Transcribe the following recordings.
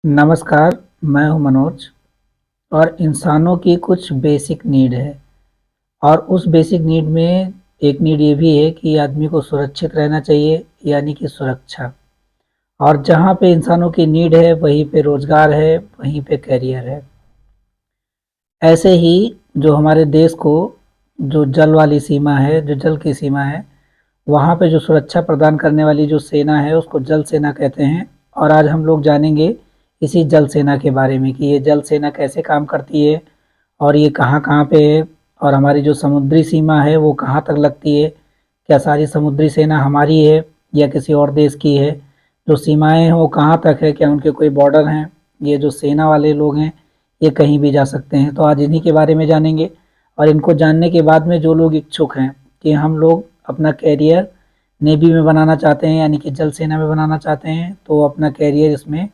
नमस्कार, मैं हूं मनोज और इंसानों की कुछ बेसिक नीड है और उस बेसिक नीड में एक नीड ये भी है कि आदमी को सुरक्षित रहना चाहिए यानी कि सुरक्षा। और जहाँ पे इंसानों की नीड है वहीं पे रोजगार है, वहीं पे करियर है। ऐसे ही जो हमारे देश को जो जल वाली सीमा है, जो जल की सीमा है, वहाँ पे जो सुरक्षा प्रदान करने वाली जो सेना है उसको जल सेना कहते हैं। और आज हम लोग जानेंगे इसी जल सेना के बारे में कि ये जल सेना कैसे काम करती है और ये कहाँ-कहाँ पे है और हमारी जो समुद्री सीमा है वो कहाँ तक लगती है। क्या सारी समुद्री सेना हमारी है या किसी और देश की है? जो सीमाएँ हैं वो कहाँ तक है? क्या उनके कोई बॉर्डर हैं? ये जो सेना वाले लोग हैं ये कहीं भी जा सकते हैं। तो आज इन्हीं के बारे में जानेंगे और इनको जानने के बाद में जो लोग इच्छुक हैं कि हम लोग अपना करियर नेवी में बनाना चाहते हैं यानी कि जल सेना में बनाना चाहते हैं तो अपना करियर इसमें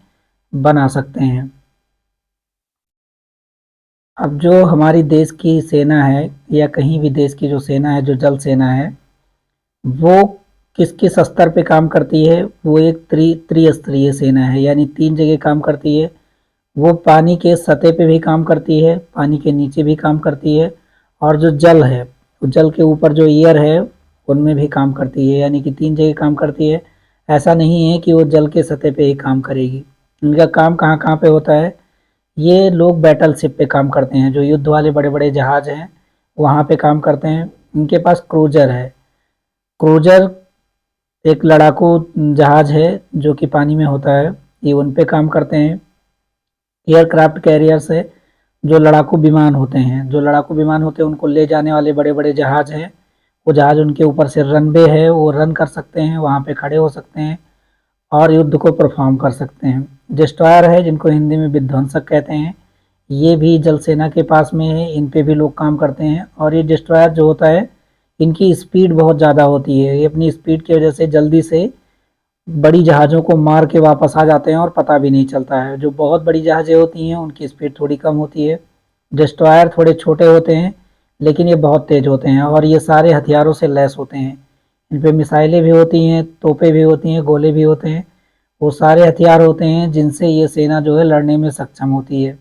बना सकते हैं। अब जो हमारी देश की सेना है या कहीं भी देश की जो सेना है, जो जल सेना है, वो किस-किस स्तर पे काम करती है? वो एक त्रिस्तरीय सेना है यानी 3 जगह काम करती है। वो पानी के सतह पे भी काम करती है, पानी के नीचे भी काम करती है और जो जल है, जल के ऊपर जो एयर है, उनमें भी काम करती है यानी कि 3 जगह काम करती है। ऐसा नहीं है कि वो जल के सतह पे ही काम करेगी। इनका काम कहाँ-कहाँ पे होता है? ये लोग बैटलशिप पे काम करते हैं, जो युद्ध वाले बड़े-बड़े जहाज हैं, वहाँ पे काम करते हैं। इनके पास क्रूज़र है। क्रूज़र एक लड़ाकू जहाज है जो कि पानी में होता है, ये उन पे काम करते हैं। एयरक्राफ्ट कैरियर्स है, जो लड़ाकू विमान होते हैं, उनको ले जाने वाले बड़े-बड़े जहाज हैं। वो जहाज उनके ऊपर से रनवे है, वो रन कर सकते हैं, वहाँ पे खड़े हो सकते हैं और युद्ध को परफॉर्म कर सकते हैं। डिस्ट्रॉयर है जिनको हिंदी में विध्वंसक कहते हैं, ये भी जल सेना के पास में है, इन पे भी लोग काम करते हैं। और ये डिस्ट्रॉयर जो होता है, इनकी स्पीड बहुत ज़्यादा होती है, ये अपनी स्पीड की वजह से जल्दी से बड़ी जहाज़ों को मार के वापस आ जाते हैं और पता भी नहीं चलता है। जो बहुत बड़ी जहाज़ें होती हैं उनकी स्पीड थोड़ी कम होती है। डिस्ट्रॉयर थोड़े छोटे होते हैं लेकिन ये बहुत तेज़ होते हैं और ये सारे हथियारों से लैस होते हैं। इन पे मिसाइलें भी होती हैं, तोपें भी होती हैं, गोले भी होते हैं। वो सारे हथियार होते हैं जिनसे ये सेना जो है लड़ने में सक्षम होती है।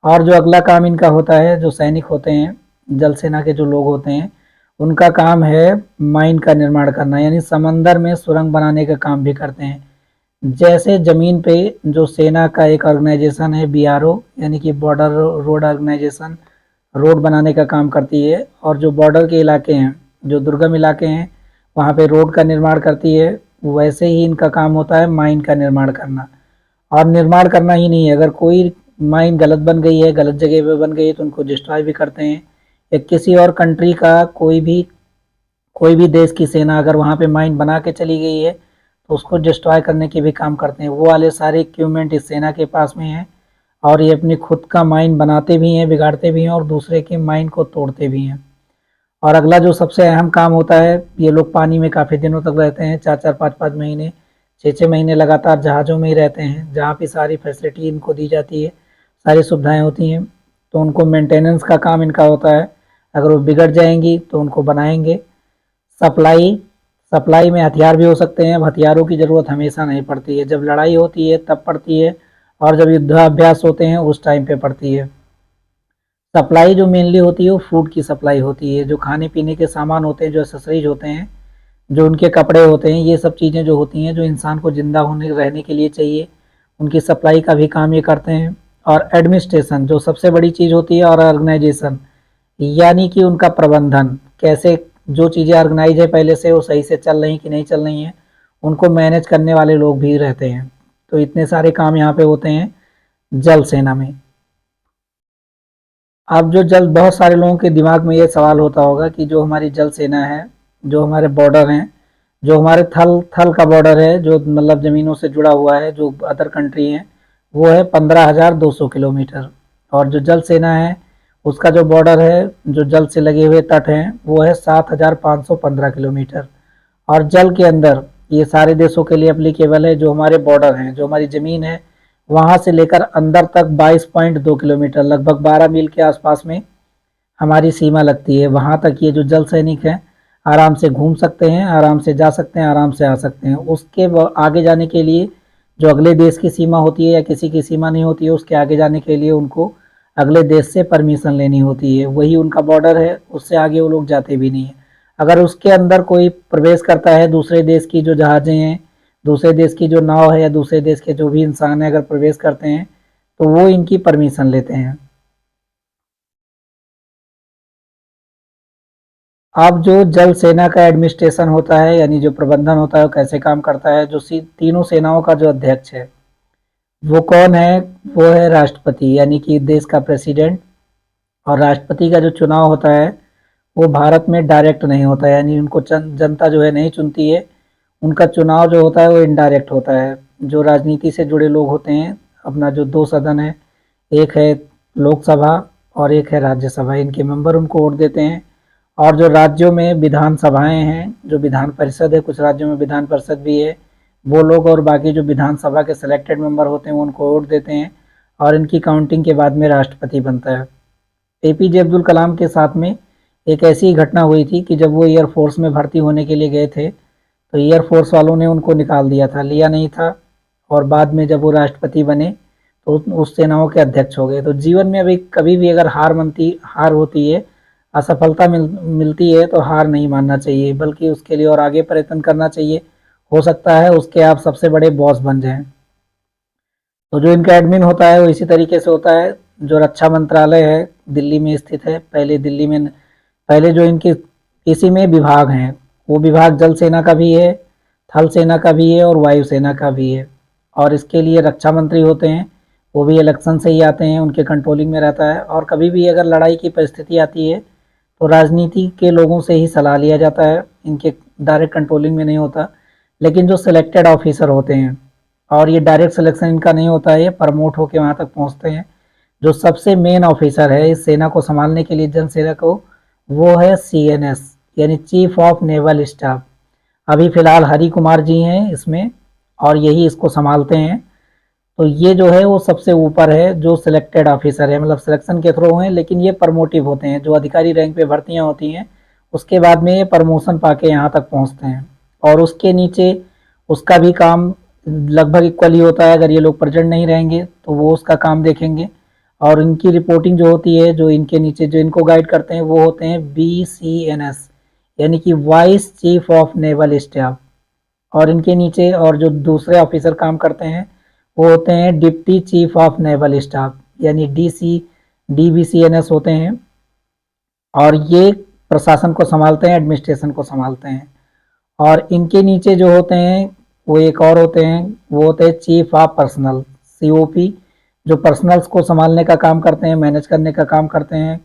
और जो अगला काम इनका होता है, जो सैनिक होते हैं, जल सेना के जो लोग होते हैं, उनका काम है माइन का निर्माण करना यानी समंदर में सुरंग बनाने का काम भी करते हैं। जैसे ज़मीन पे जो सेना का एक ऑर्गेनाइजेशन है बीआरओ यानी कि बॉर्डर रोड ऑर्गेनाइजेशन, रोड बनाने का काम करती है और जो बॉर्डर के इलाके हैं, जो दुर्गम इलाके हैं, वहाँ पे रोड का निर्माण करती है। वैसे ही इनका काम होता है माइन का निर्माण करना। और निर्माण करना ही नहीं है, अगर कोई माइन गलत बन गई है, गलत जगह पे बन गई है तो उनको डिस्ट्रॉय भी करते हैं। या किसी और कंट्री का कोई भी देश की सेना अगर वहाँ पे माइन बना के चली गई है तो उसको डिस्ट्रॉय करने के भी काम करते हैं। वो वाले सारे इक्विपमेंट इस सेना के पास में हैं और ये अपनी खुद का माइन बनाते भी हैं, बिगाड़ते भी हैं और दूसरे के माइन को तोड़ते भी हैं। और अगला जो सबसे अहम काम होता है, ये लोग पानी में काफ़ी दिनों तक रहते हैं, 4-4 5-5 महीने, 6-6 महीने लगातार जहाज़ों में ही रहते हैं, जहाँ पे सारी फैसिलिटी इनको दी जाती है, सारी सुविधाएँ होती हैं। तो उनको मेंटेनेंस का काम इनका होता है, अगर वो बिगड़ जाएँगी तो उनको बनाएँगे। सप्लाई सप्लाई में हथियार भी हो सकते हैं, अब हथियारों की ज़रूरत हमेशा नहीं पड़ती है, जब लड़ाई होती है तब पड़ती है और जब युद्धाभ्यास होते हैं उस टाइम पे पड़ती है। सप्लाई जो मेनली होती है वो फूड की सप्लाई होती है, जो खाने पीने के सामान होते हैं, जो एक्सेसरीज होते हैं, जो उनके कपड़े होते हैं, ये सब चीज़ें जो होती हैं जो इंसान को ज़िंदा होने रहने के लिए चाहिए, उनकी सप्लाई का भी काम ये करते हैं। और एडमिनिस्ट्रेशन जो सबसे बड़ी चीज़ होती है और ऑर्गेनाइजेशन यानी कि उनका प्रबंधन, कैसे जो चीज़ें ऑर्गेनाइज है पहले से वो सही से चल रही कि नहीं चल रही हैं, उनको मैनेज करने वाले लोग भी रहते हैं। तो इतने सारे काम यहाँ पे होते हैं जल सेना में। अब जो जल बहुत सारे लोगों के दिमाग में ये सवाल होता होगा कि जो हमारी जल सेना है, जो हमारे बॉर्डर हैं, जो हमारे थल थल का बॉर्डर है, जो मतलब ज़मीनों से जुड़ा हुआ है, जो अदर कंट्री है, वो है 15,200 किलोमीटर। और जो जल सेना है, उसका जो बॉर्डर है, जो जल से लगे हुए तट हैं, वो है 7,515 किलोमीटर। और जल के अंदर ये सारे देशों के लिए एप्लीकेबल है, जो हमारे बॉर्डर हैं, जो हमारी ज़मीन है, वहाँ से लेकर अंदर तक 22.2 किलोमीटर, लगभग 12 मील के आसपास में हमारी सीमा लगती है। वहाँ तक ये जो जल सैनिक हैं आराम से घूम सकते हैं, आराम से जा सकते हैं, आराम से आ सकते हैं। उसके आगे जाने के लिए जो अगले देश की सीमा होती है या किसी की सीमा नहीं होती है, उसके आगे जाने के लिए उनको अगले देश से परमिशन लेनी होती है। वही उनका बॉर्डर है, उससे आगे वो लोग जाते भी नहीं है। अगर उसके अंदर कोई प्रवेश करता है, दूसरे देश की जो जहाजें हैं, दूसरे देश की जो नाव है या दूसरे देश के जो भी इंसान है, अगर प्रवेश करते हैं तो वो इनकी परमिशन लेते हैं। अब जो जल सेना का एडमिनिस्ट्रेशन होता है, यानी जो प्रबंधन होता है, वो कैसे काम करता है, जो तीनों सेनाओं का जो अध्यक्ष है वो कौन है? वो है राष्ट्रपति, यानी कि देश का प्रेसिडेंट। और राष्ट्रपति का जो चुनाव होता है वो भारत में डायरेक्ट नहीं होता है, यानी उनको जनता जो है नहीं चुनती है। उनका चुनाव जो होता है वो इनडायरेक्ट होता है। जो राजनीति से जुड़े लोग होते हैं, अपना जो दो सदन है, एक है लोकसभा और एक है राज्यसभा, इनके मेंबर उनको वोट देते हैं। और जो राज्यों में विधान सभाएं हैं, जो विधान परिषद है, कुछ राज्यों में विधान परिषद भी है, वो लोग और बाकी जो विधानसभा के सिलेक्टेड मेंबर होते हैं वो उनको वोट देते हैं। और इनकी काउंटिंग के बाद में राष्ट्रपति बनता है। एपीजे अब्दुल कलाम के साथ में एक ऐसी घटना हुई थी कि जब वो एयरफोर्स में भर्ती होने के लिए गए थे तो एयरफोर्स वालों ने उनको निकाल दिया था, लिया नहीं था। और बाद में जब वो राष्ट्रपति बने तो उस सेनाओं के अध्यक्ष हो गए। तो जीवन में अभी कभी भी अगर हार होती है, असफलता मिलती है, तो हार नहीं मानना चाहिए, बल्कि उसके लिए और आगे प्रयत्न करना चाहिए। हो सकता है उसके आप सबसे बड़े बॉस बन जाएं। तो जो इनका एडमिन होता है वो इसी तरीके से होता है। जो रक्षा मंत्रालय है दिल्ली में स्थित है। पहले जो इनके इसी में विभाग हैं, वो विभाग जल सेना का भी है, थल सेना का भी है और वायु सेना का भी है। और इसके लिए रक्षा मंत्री होते हैं, वो भी इलेक्शन से ही आते हैं, उनके कंट्रोलिंग में रहता है। और कभी भी अगर लड़ाई की परिस्थिति आती है तो राजनीति के लोगों से ही सलाह लिया जाता है, इनके डायरेक्ट कंट्रोलिंग में नहीं होता। लेकिन जो सिलेक्टेड ऑफिसर होते हैं, और ये डायरेक्ट सिलेक्शन इनका नहीं होता है, ये प्रमोट होकर वहाँ तक पहुँचते हैं। जो सबसे मेन ऑफिसर है इस सेना को संभालने के लिए, जल सेना को, वो है CNS, यानी चीफ ऑफ नेवल स्टाफ। अभी फिलहाल हरि कुमार जी हैं इसमें, और यही इसको संभालते हैं। तो ये जो है वो सबसे ऊपर है, जो सिलेक्टेड ऑफिसर है, मतलब सिलेक्शन के थ्रू हैं, लेकिन ये प्रमोटिव होते हैं। जो अधिकारी रैंक पे भर्तियां होती हैं उसके बाद में ये प्रमोशन पाके यहाँ तक पहुँचते हैं। और उसके नीचे उसका भी काम लगभग इक्वल ही होता है। अगर ये लोग प्रेजेंट नहीं रहेंगे तो वो उसका काम देखेंगे। और इनकी रिपोर्टिंग जो होती है, जो इनके नीचे जो इनको गाइड करते हैं, वो होते हैं BCNS, यानी कि vice chief of naval staff. और इनके नीचे और जो दूसरे ऑफिसर काम करते हैं वो होते हैं deputy chief of naval staff, यानी DBCNS होते हैं। और ये प्रशासन को संभालते हैं, एडमिनिस्ट्रेशन को संभालते हैं। और इनके नीचे जो होते हैं वो एक और होते हैं, वो होते हैं चीफ ऑफ पर्सनल, COP, जो पर्सनल्स को संभालने का काम करते हैं, मैनेज करने का काम करते हैं।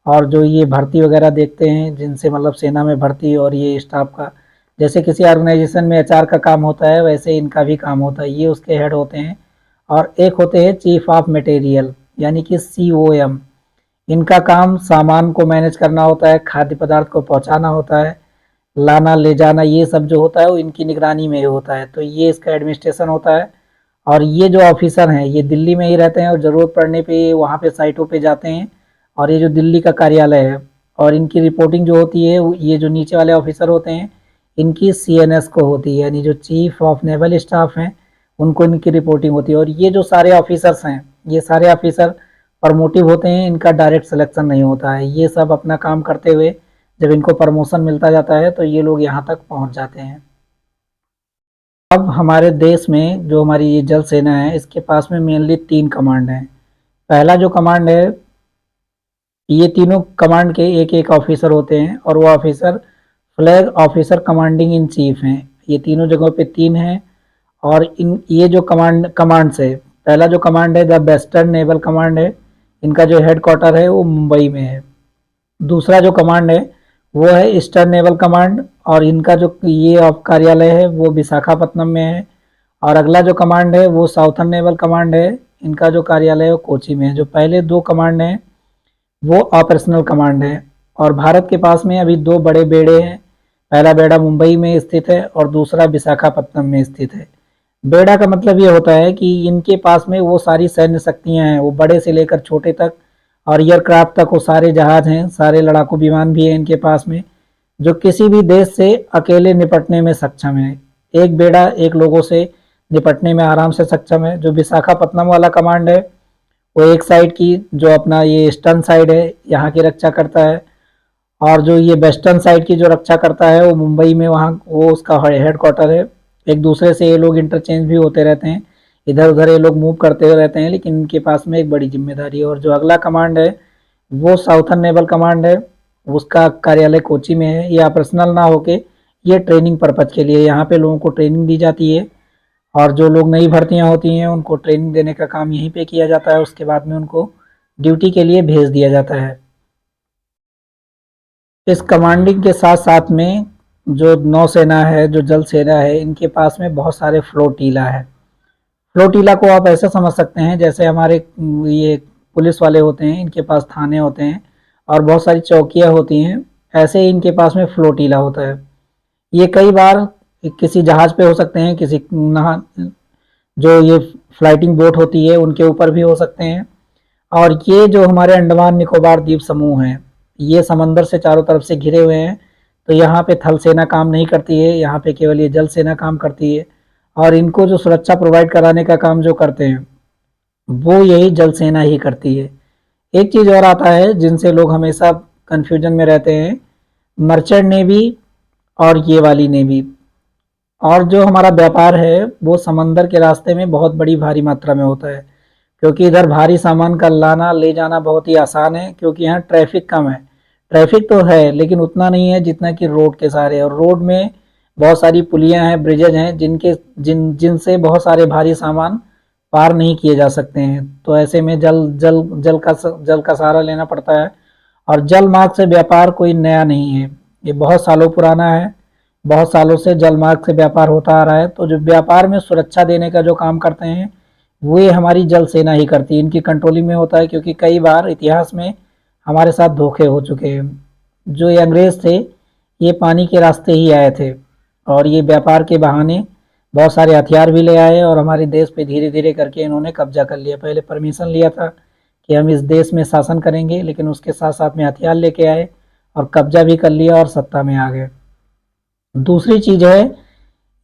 और जो ये भर्ती वगैरह देखते हैं, जिनसे मतलब सेना में भर्ती और ये स्टाफ का, जैसे किसी ऑर्गेनाइजेशन में HR का काम होता है वैसे इनका भी काम होता है, ये उसके हेड होते हैं। और एक होते हैं चीफ ऑफ मटेरियल, यानी कि COM। इनका काम सामान को मैनेज करना होता है, खाद्य पदार्थ को पहुंचाना होता है, लाना ले जाना, ये सब जो होता है वो इनकी निगरानी में ही होता है। तो ये इसका एडमिनिस्ट्रेशन होता है। और ये जो ऑफिसर हैं ये दिल्ली में ही रहते हैं और ज़रूरत पड़ने पे वहाँ पे साइटों पे जाते हैं। और ये जो दिल्ली का कार्यालय है, और इनकी रिपोर्टिंग जो होती है, ये जो नीचे वाले ऑफिसर होते हैं इनकी CNS को होती है, यानी जो चीफ ऑफ नेवल स्टाफ हैं उनको इनकी रिपोर्टिंग होती है। और ये जो सारे ऑफिसर्स हैं, ये सारे ऑफिसर प्रमोटिव होते हैं, इनका डायरेक्ट सिलेक्शन नहीं होता है। ये सब अपना काम करते हुए जब इनको प्रमोशन मिलता जाता है तो ये लोग यहाँ तक पहुँच जाते हैं। अब हमारे देश में जो हमारी ये जल सेना है, इसके पास में मेनली 3 कमांड हैं। पहला जो कमांड है, ये तीनों कमांड के एक एक ऑफिसर होते हैं, और वो officer flag officer commanding in chief हैं। ये तीनों जगहों पे 3 हैं। और इन ये जो कमांड्स है, पहला जो कमांड है द वेस्टर्न नेवल कमांड है, इनका जो हेड क्वार्टर है वो मुंबई में है। दूसरा जो कमांड है वो है ईस्टर्न नेवल कमांड, और इनका जो ये कार्यालय है वो विशाखापत्तनम में है। और अगला जो कमांड है वो साउथर्न नेवल कमांड है, इनका जो कार्यालय है वो कोची में है। जो पहले 2 कमांड हैं वो ऑपरेशनल कमांड है। और भारत के पास में अभी 2 बड़े बेड़े हैं। पहला बेड़ा मुंबई में स्थित है और दूसरा विशाखापत्तनम में स्थित है। बेड़ा का मतलब ये होता है कि इनके पास में वो सारी सैन्य शक्तियां हैं, वो बड़े से लेकर छोटे तक, और एयरक्राफ्ट तक वो सारे जहाज हैं, सारे लड़ाकू विमान भी हैं इनके पास में, जो किसी भी देश से अकेले निपटने में सक्षम है। एक बेड़ा एक लोगों से निपटने में आराम से सक्षम है। जो विशाखापत्तनम वाला कमांड है वो एक साइड की जो अपना ये ईस्टर्न साइड है यहाँ की रक्षा करता है, और जो ये वेस्टर्न साइड की जो रक्षा करता है वो मुंबई में, वहाँ वो उसका हेड क्वार्टर है। एक दूसरे से ये लोग इंटरचेंज भी होते रहते हैं, इधर उधर ये लोग मूव करते रहते हैं, लेकिन इनके पास में एक बड़ी जिम्मेदारी है। और जो अगला कमांड है वो साउथर्न नेवल कमांड है, उसका कार्यालय कोची में है। ये ऑपरेशनल ना होके ये ट्रेनिंग पर्पज के लिए यहाँ पे लोगों को ट्रेनिंग दी जाती है, और जो लोग नई भर्तियां होती हैं उनको ट्रेनिंग देने का काम यहीं पे किया जाता है। उसके बाद में उनको ड्यूटी के लिए भेज दिया जाता है। इस कमांडिंग के साथ साथ में जो नौसेना है, जो जल सेना है, इनके पास में बहुत सारे फ्लोटीला है। फ्लोटीला को आप ऐसे समझ सकते हैं जैसे हमारे ये पुलिस वाले होते हैं, इनके पास थाने होते हैं और बहुत सारी चौकियां होती हैं, ऐसे ही इनके पास में फ्लोटीला होता है। ये कई बार किसी जहाज पे हो सकते हैं, किसी जो ये फ्लाइटिंग बोट होती है उनके ऊपर भी हो सकते हैं। और ये जो हमारे अंडमान निकोबार द्वीप समूह हैं, ये समंदर से चारों तरफ से घिरे हुए हैं, तो यहाँ पे थल सेना काम नहीं करती है, यहाँ पे केवल ये जल सेना काम करती है। और इनको जो सुरक्षा प्रोवाइड कराने का काम जो करते हैं वो यही जल सेना ही करती है। एक चीज़ और आता है जिनसे लोग हमेशा कन्फ्यूजन में रहते हैं, मर्चेंट नेवी और ये वाली नेवी। और जो हमारा व्यापार है वो समंदर के रास्ते में बहुत बड़ी भारी मात्रा में होता है, क्योंकि इधर भारी सामान का लाना ले जाना बहुत ही आसान है, क्योंकि यहाँ ट्रैफिक कम है। ट्रैफिक तो है लेकिन उतना नहीं है जितना कि रोड के सहारे, और रोड में बहुत सारी पुलियाँ हैं, ब्रिजेज हैं, जिनसे बहुत सारे भारी सामान पार नहीं किए जा सकते हैं। तो ऐसे में जल का सहारा लेना पड़ता है। और जल मार्ग से व्यापार कोई नया नहीं है, ये बहुत सालों पुराना है। बहुत सालों से जल मार्ग से व्यापार होता आ रहा है। तो जो व्यापार में सुरक्षा देने का जो काम करते हैं वो ये हमारी जल सेना ही करती है, इनकी कंट्रोलिंग में होता है, क्योंकि कई बार इतिहास में हमारे साथ धोखे हो चुके हैं। जो ये अंग्रेज थे ये पानी के रास्ते ही आए थे, और ये व्यापार के बहाने बहुत सारे हथियार भी ले आए, और हमारे देश पे धीरे धीरे करके इन्होंने कब्जा कर लिया। पहले परमिशन लिया था कि हम इस देश में शासन करेंगे, लेकिन उसके साथ साथ में हथियार लेके आए और कब्जा भी कर लिया और सत्ता में आ गए। दूसरी चीज है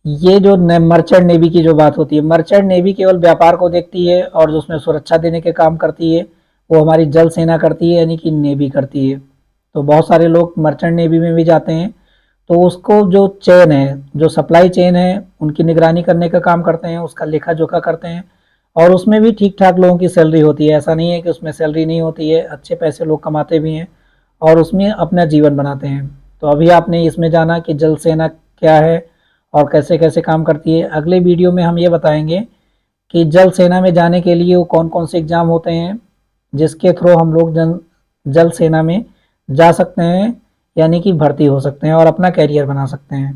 ये जो मर्चेंट नेवी की जो बात होती है, मर्चेंट नेवी केवल व्यापार को देखती है, और जो उसमें सुरक्षा देने के काम करती है वो हमारी जल सेना करती है, यानी कि नेवी करती है। तो बहुत सारे लोग मर्चेंट नेवी में भी जाते हैं, तो उसको जो चेन है, जो सप्लाई चेन है, उनकी निगरानी करने का काम करते हैं, उसका लेखा जोखा करते हैं। और उसमें भी ठीक ठाक लोगों की सैलरी होती है, ऐसा नहीं है कि उसमें सैलरी नहीं होती है, अच्छे पैसे लोग कमाते भी हैं और उसमें अपना जीवन बनाते हैं। तो अभी आपने इसमें जाना कि जल सेना क्या है और कैसे कैसे काम करती है। अगले वीडियो में हम ये बताएंगे कि जल सेना में जाने के लिए वो कौन कौन से एग्ज़ाम होते हैं जिसके थ्रू हम लोग जल सेना में जा सकते हैं, यानी कि भर्ती हो सकते हैं और अपना कैरियर बना सकते हैं।